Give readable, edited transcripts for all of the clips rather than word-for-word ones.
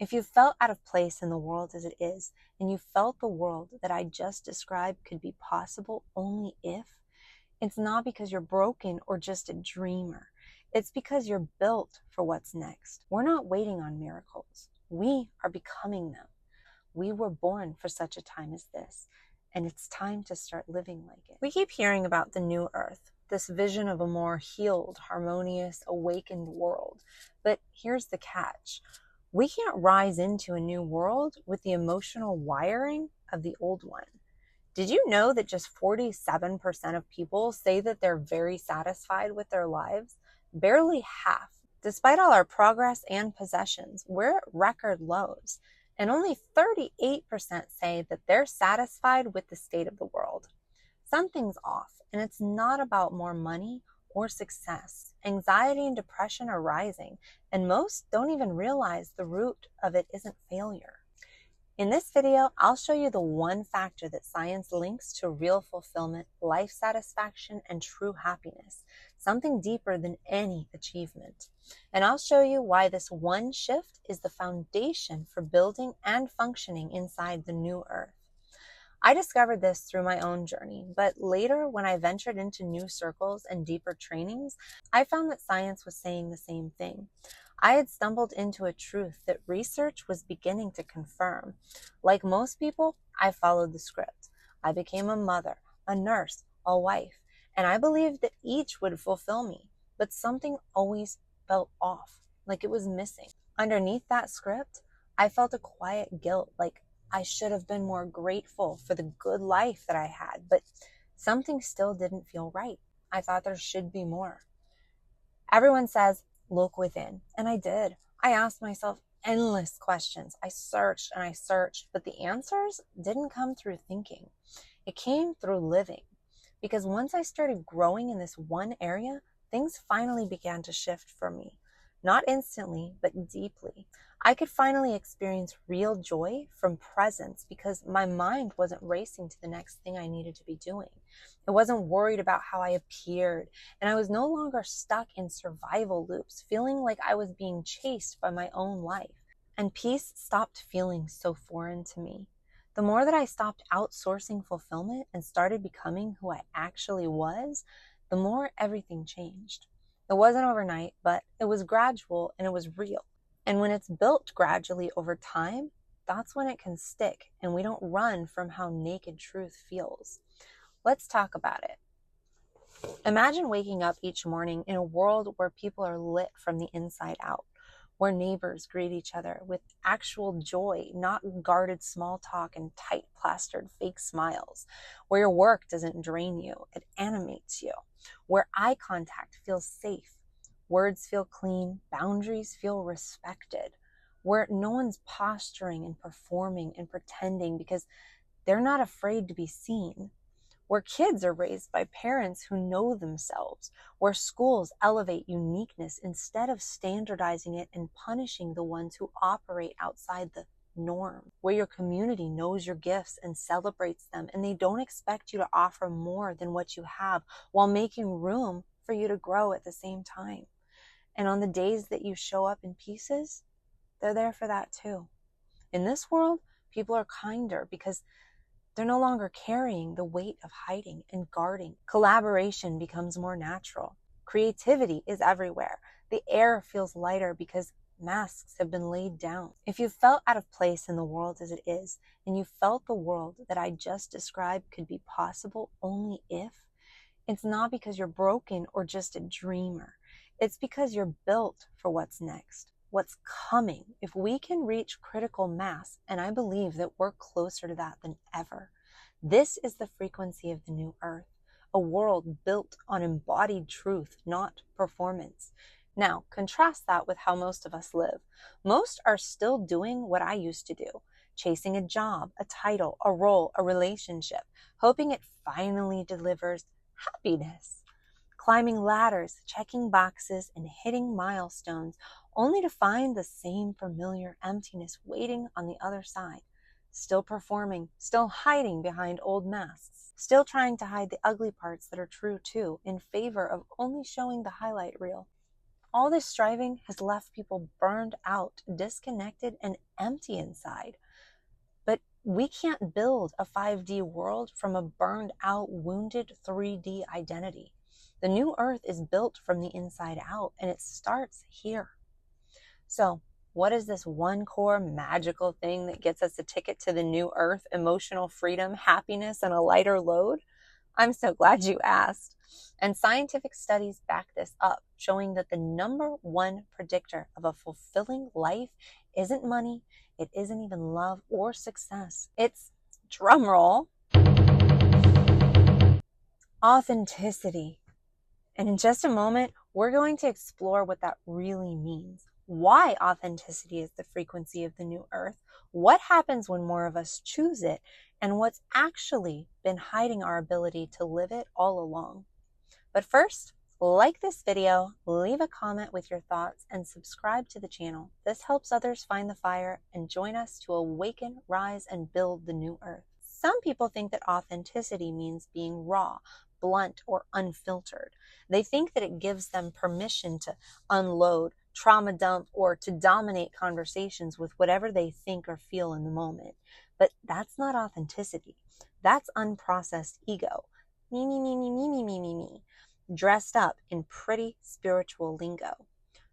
If you felt out of place in the world as it is, and you felt the world that I just described could be possible only if, it's not because you're broken or just a dreamer. It's because you're built for what's next. We're not waiting on miracles. We are becoming them. We were born for such a time as this, and it's time to start living like it. We keep hearing about the new earth, this vision of a more healed, harmonious, awakened world. But here's the catch. We can't rise into a new world with the emotional wiring of the old one. Did you know that just 47% of people say that they're very satisfied with their lives? Barely half. Despite all our progress and possessions, we're at record lows. And only 38% say that they're satisfied with the state of the world. Something's off, and it's not about more money or success. Anxiety and depression are rising, and most don't even realize the root of it isn't failure. In this video, I'll show you the one factor that science links to real fulfillment, life satisfaction, and true happiness, something deeper than any achievement. And I'll show you why this one shift is the foundation for building and functioning inside the new earth. I discovered this through my own journey, but later when I ventured into new circles and deeper trainings, I found that science was saying the same thing. I had stumbled into a truth that research was beginning to confirm. Like most people, I followed the script. I became a mother, a nurse, a wife, and I believed that each would fulfill me, but something always felt off, like it was missing. Underneath that script, I felt a quiet guilt, like I should have been more grateful for the good life that I had, but something still didn't feel right. I thought there should be more. Everyone says, look within. And I did. I asked myself endless questions. I searched and I searched, but the answers didn't come through thinking. It came through living. Because once I started growing in this one area, things finally began to shift for me. Not instantly, but deeply. I could finally experience real joy from presence because my mind wasn't racing to the next thing I needed to be doing. It wasn't worried about how I appeared, and I was no longer stuck in survival loops, feeling like I was being chased by my own life. And peace stopped feeling so foreign to me. The more that I stopped outsourcing fulfillment and started becoming who I actually was, the more everything changed. It wasn't overnight, but it was gradual and it was real. And when it's built gradually over time, that's when it can stick and we don't run from how naked truth feels. Let's talk about it. Imagine waking up each morning in a world where people are lit from the inside out, where neighbors greet each other with actual joy, not guarded small talk and tight plastered fake smiles, where your work doesn't drain you, it animates you, where eye contact feels safe, words feel clean, boundaries feel respected, where no one's posturing and performing and pretending because they're not afraid to be seen, where kids are raised by parents who know themselves, where schools elevate uniqueness instead of standardizing it and punishing the ones who operate outside the norm, where your community knows your gifts and celebrates them, and they don't expect you to offer more than what you have while making room for you to grow at the same time. And on the days that you show up in pieces, they're there for that too. In this world, people are kinder because they're no longer carrying the weight of hiding and guarding. Collaboration becomes more natural. Creativity is everywhere. The air feels lighter because masks have been laid down. If you felt out of place in the world as it is, and you felt the world that I just described could be possible only if, it's not because you're broken or just a dreamer. It's because you're built for what's next, what's coming. If we can reach critical mass, and I believe that we're closer to that than ever, this is the frequency of the new earth, a world built on embodied truth, not performance. Now, contrast that with how most of us live. Most are still doing what I used to do, chasing a job, a title, a role, a relationship, hoping it finally delivers happiness. Climbing ladders, checking boxes, and hitting milestones, only to find the same familiar emptiness waiting on the other side. Still performing, still hiding behind old masks, still trying to hide the ugly parts that are true too, in favor of only showing the highlight reel. All this striving has left people burned out, disconnected, and empty inside. But we can't build a 5D world from a burned out, wounded 3D identity. The new earth is built from the inside out, and it starts here. So, what is this one core magical thing that gets us a ticket to the new earth, emotional freedom, happiness, and a lighter load? I'm so glad you asked. And scientific studies back this up, showing that the number one predictor of a fulfilling life isn't money, it isn't even love or success. It's, drumroll, authenticity. And in just a moment, we're going to explore what that really means. Why authenticity is the frequency of the new earth, what happens when more of us choose it, and what's actually been hiding our ability to live it all along. But first, like this video, leave a comment with your thoughts, and subscribe to the channel. This helps others find the fire and join us to awaken, rise, and build the new earth. Some people think that authenticity means being raw, blunt, or unfiltered. They think that it gives them permission to unload, trauma dump, or to dominate conversations with whatever they think or feel in the moment. But that's not authenticity. That's unprocessed ego. Me, me, me, me, me, me, me, me, me. Dressed up in pretty spiritual lingo.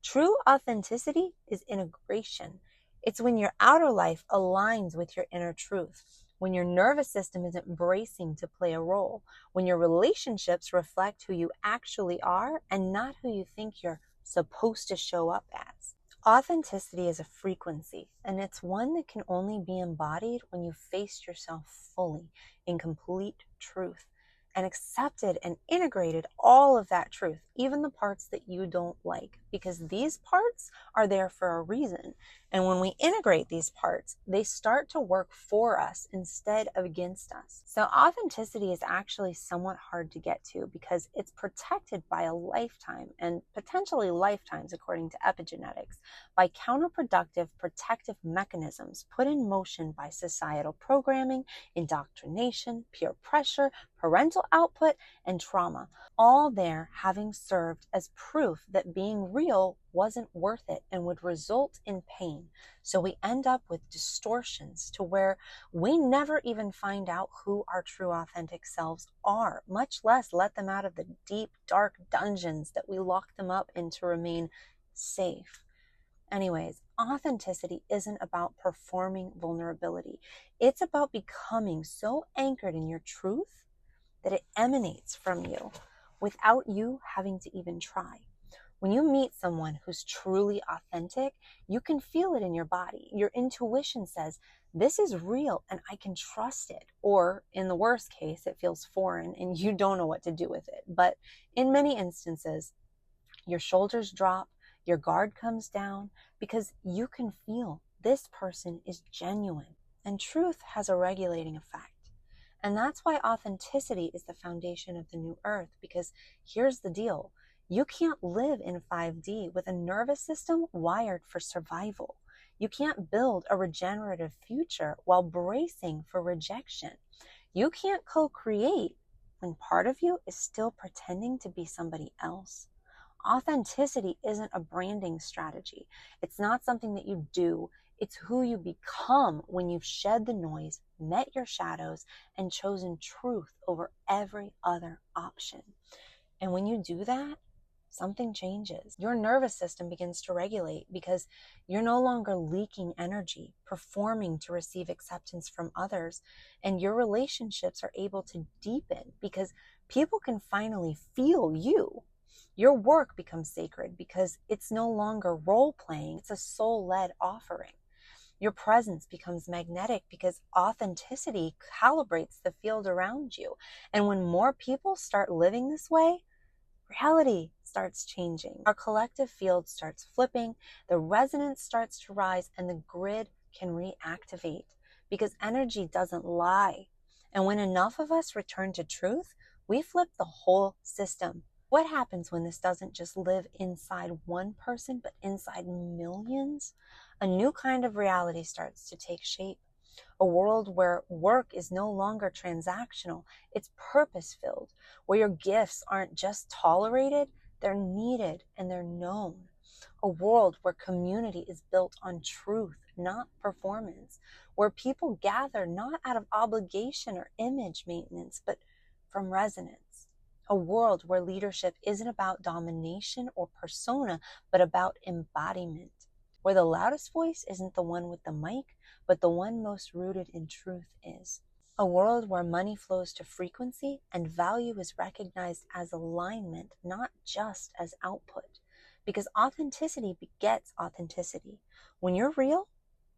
True authenticity is integration. It's when your outer life aligns with your inner truth, when your nervous system isn't bracing to play a role, when your relationships reflect who you actually are and not who you think you're supposed to show up as. Authenticity is a frequency, and it's one that can only be embodied when you face yourself fully in complete truth and accepted and integrated all of that truth, even the parts that you don't like, because these parts are there for a reason. And when we integrate these parts, they start to work for us instead of against us. So authenticity is actually somewhat hard to get to because it's protected by a lifetime, and potentially lifetimes according to epigenetics, by counterproductive protective mechanisms put in motion by societal programming, indoctrination, peer pressure, parental output, and trauma, all there having served as proof that being real wasn't worth it and would result in pain. So we end up with distortions to where we never even find out who our true authentic selves are, much less let them out of the deep, dark dungeons that we lock them up in to remain safe. Anyways, authenticity isn't about performing vulnerability. It's about becoming so anchored in your truth that it emanates from you without you having to even try. When you meet someone who's truly authentic, you can feel it in your body. Your intuition says, this is real and I can trust it. Or in the worst case, it feels foreign and you don't know what to do with it. But in many instances, your shoulders drop, your guard comes down, because you can feel this person is genuine, and truth has a regulating effect. And that's why authenticity is the foundation of the new earth, because here's the deal. You can't live in 5D with a nervous system wired for survival. You can't build a regenerative future while bracing for rejection. You can't co-create when part of you is still pretending to be somebody else. Authenticity isn't a branding strategy. It's not something that you do. It's who you become when you've shed the noise, met your shadows, and chosen truth over every other option. And when you do that, something changes. Your nervous system begins to regulate because you're no longer leaking energy, performing to receive acceptance from others, and your relationships are able to deepen because people can finally feel you. Your work becomes sacred because it's no longer role-playing, it's a soul-led offering. Your presence becomes magnetic because authenticity calibrates the field around you. And when more people start living this way, reality starts changing. Our collective field starts flipping, the resonance starts to rise, and the grid can reactivate because energy doesn't lie. And when enough of us return to truth, we flip the whole system. What happens when this doesn't just live inside one person, but inside millions? A new kind of reality starts to take shape. A world where work is no longer transactional, it's purpose-filled, where your gifts aren't just tolerated, they're needed, and they're known. A world where community is built on truth, not performance, where people gather not out of obligation or image maintenance, but from resonance. A world where leadership isn't about domination or persona, but about embodiment, where the loudest voice isn't the one with the mic, but the one most rooted in truth is. A world where money flows to frequency and value is recognized as alignment, not just as output. Because authenticity begets authenticity. When you're real,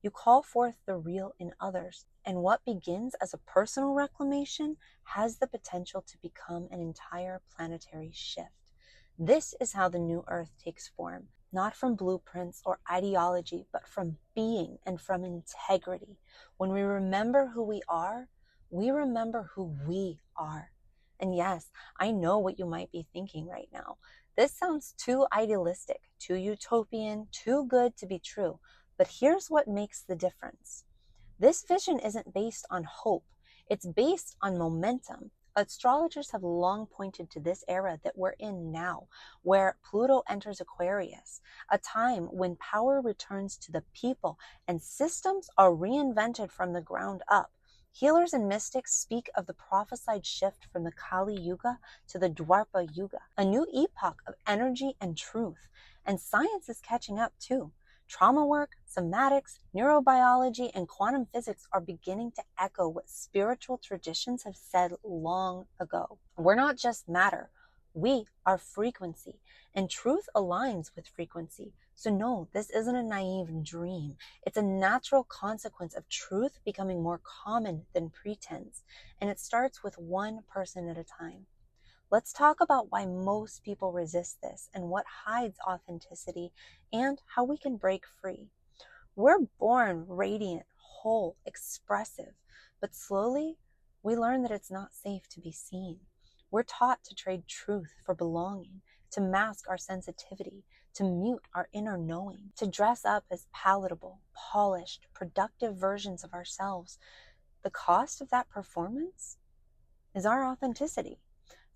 you call forth the real in others. And what begins as a personal reclamation has the potential to become an entire planetary shift. This is how the new earth takes form, not from blueprints or ideology, but from being and from integrity. When we remember who we remember who we are. And yes, I know what you might be thinking right now. This sounds too idealistic, too utopian, too good to be true. But here's what makes the difference. This vision isn't based on hope. It's based on momentum. Astrologers have long pointed to this era that we're in now, where Pluto enters Aquarius, a time when power returns to the people and systems are reinvented from the ground up. Healers and mystics speak of the prophesied shift from the Kali Yuga to the Dwapara Yuga, a new epoch of energy and truth. And science is catching up too. Trauma work, somatics, neurobiology, and quantum physics are beginning to echo what spiritual traditions have said long ago. We're not just matter. We are frequency, and truth aligns with frequency. So no, this isn't a naive dream. It's a natural consequence of truth becoming more common than pretense, and it starts with one person at a time. Let's talk about why most people resist this and what hides authenticity and how we can break free. We're born radiant, whole, expressive, but slowly we learn that it's not safe to be seen. We're taught to trade truth for belonging, to mask our sensitivity, to mute our inner knowing, to dress up as palatable, polished, productive versions of ourselves. The cost of that performance is our authenticity.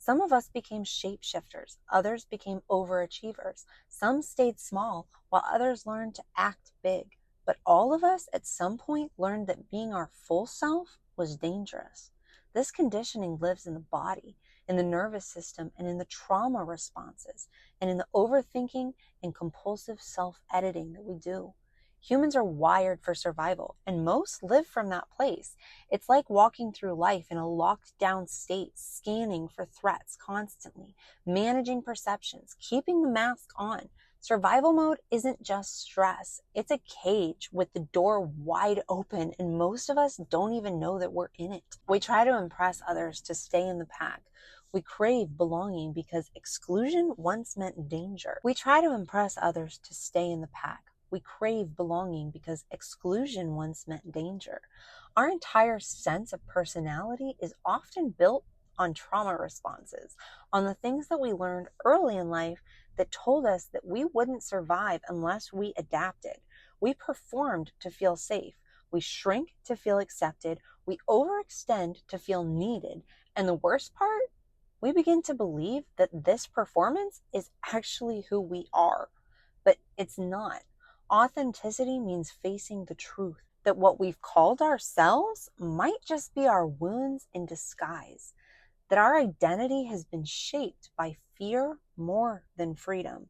Some of us became shapeshifters, others became overachievers. Some stayed small, while others learned to act big. But all of us at some point learned that being our full self was dangerous. This conditioning lives in the body, in the nervous system, and in the trauma responses, and in the overthinking and compulsive self-editing that we do. Humans are wired for survival, and most live from that place. It's like walking through life in a locked down state, scanning for threats constantly, managing perceptions, keeping the mask on. Survival mode isn't just stress. It's a cage with the door wide open, and most of us don't even know that we're in it. We try to impress others to stay in the pack. We crave belonging because exclusion once meant danger. We try to impress others to stay in the pack. We crave belonging because exclusion once meant danger. Our entire sense of personality is often built on trauma responses, on the things that we learned early in life that told us that we wouldn't survive unless we adapted. We performed to feel safe. We shrink to feel accepted. We overextend to feel needed. And the worst part, we begin to believe that this performance is actually who we are. But it's not. Authenticity means facing the truth, that what we've called ourselves might just be our wounds in disguise, that our identity has been shaped by fear more than freedom.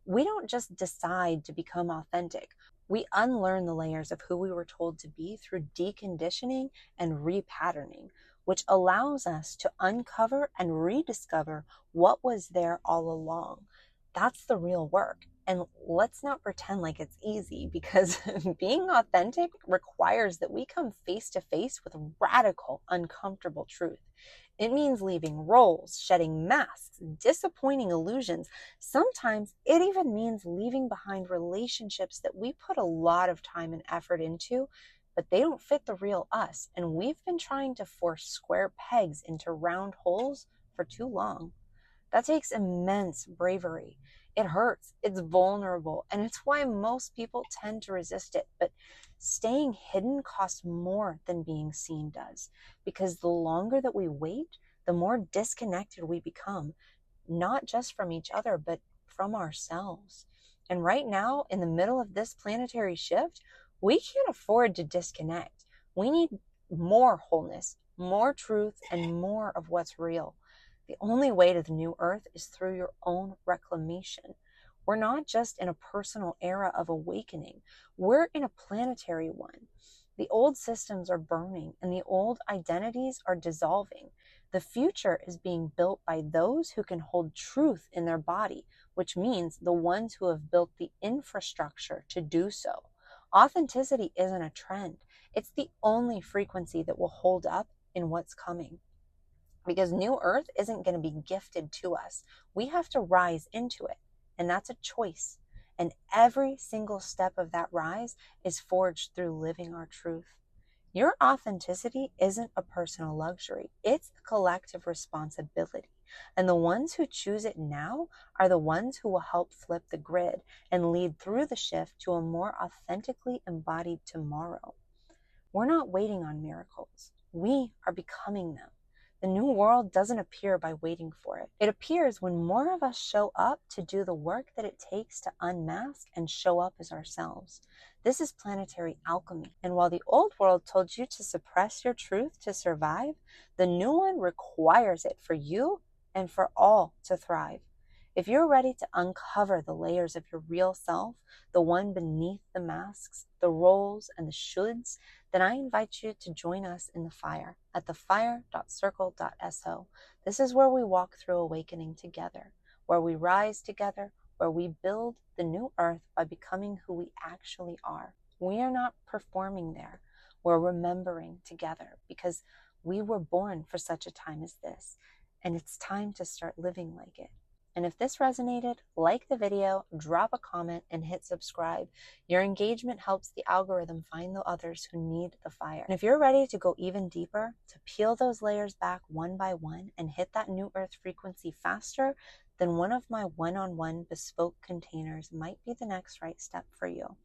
We don't just decide to become authentic. We unlearn the layers of who we were told to be through deconditioning and repatterning, which allows us to uncover and rediscover what was there all along. That's the real work. And let's not pretend like it's easy, because being authentic requires that we come face to face with radical, uncomfortable truth. It means leaving roles, shedding masks, disappointing illusions. Sometimes it even means leaving behind relationships that we put a lot of time and effort into, but they don't fit the real us. And we've been trying to force square pegs into round holes for too long. That takes immense bravery. It hurts, it's vulnerable, and it's why most people tend to resist it. But staying hidden costs more than being seen does, because the longer that we wait, the more disconnected we become. not just from each other, but from ourselves. And right now, in the middle of this planetary shift, we can't afford to disconnect. We need more wholeness, more truth, and more of what's real. The only way to the new earth is through your own reclamation. We're not just in a personal era of awakening, we're in a planetary one. The old systems are burning and the old identities are dissolving. The future is being built by those who can hold truth in their body, which means the ones who have built the infrastructure to do so. Authenticity isn't a trend. It's the only frequency that will hold up in what's coming. Because New Earth isn't going to be gifted to us. We have to rise into it. And that's a choice. And every single step of that rise is forged through living our truth. Your authenticity isn't a personal luxury. It's a collective responsibility. And the ones who choose it now are the ones who will help flip the grid and lead through the shift to a more authentically embodied tomorrow. We're not waiting on miracles. We are becoming them. The new world doesn't appear by waiting for it. It appears when more of us show up to do the work that it takes to unmask and show up as ourselves. This is planetary alchemy. And while the old world told you to suppress your truth to survive, the new one requires it for you and for all to thrive. If you're ready to uncover the layers of your real self, the one beneath the masks, the roles, and the shoulds, then I invite you to join us in the fire at thefire.circle.so. This is where we walk through awakening together, where we rise together, where we build the new earth by becoming who we actually are. We are not performing there. We're remembering together because we were born for such a time as this, and it's time to start living like it. And if this resonated, like the video, drop a comment, and hit subscribe. Your engagement helps the algorithm find the others who need the fire. And if you're ready to go even deeper, to peel those layers back one by one and hit that new earth frequency faster, then one of my one-on-one bespoke containers might be the next right step for you.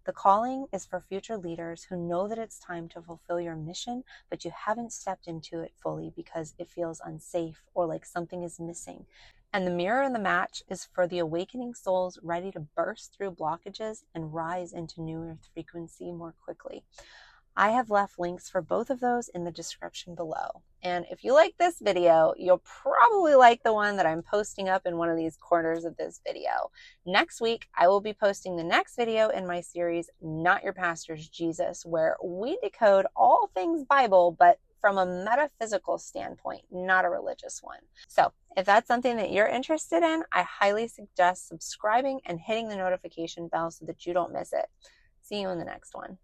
The calling is for future leaders who know that it's time to fulfill your mission, but you haven't stepped into it fully because it feels unsafe or like something is missing. And the mirror and the match is for the awakening souls ready to burst through blockages and rise into new earth frequency more quickly. I have left links for both of those in the description below. And if you like this video, you'll probably like the one that I'm posting up in one of these corners of this video. Next week, I will be posting the next video in my series, Not Your Pastor's Jesus, where we decode all things Bible, but from a metaphysical standpoint, not a religious one. So if that's something that you're interested in, I highly suggest subscribing and hitting the notification bell so that you don't miss it. See you in the next one.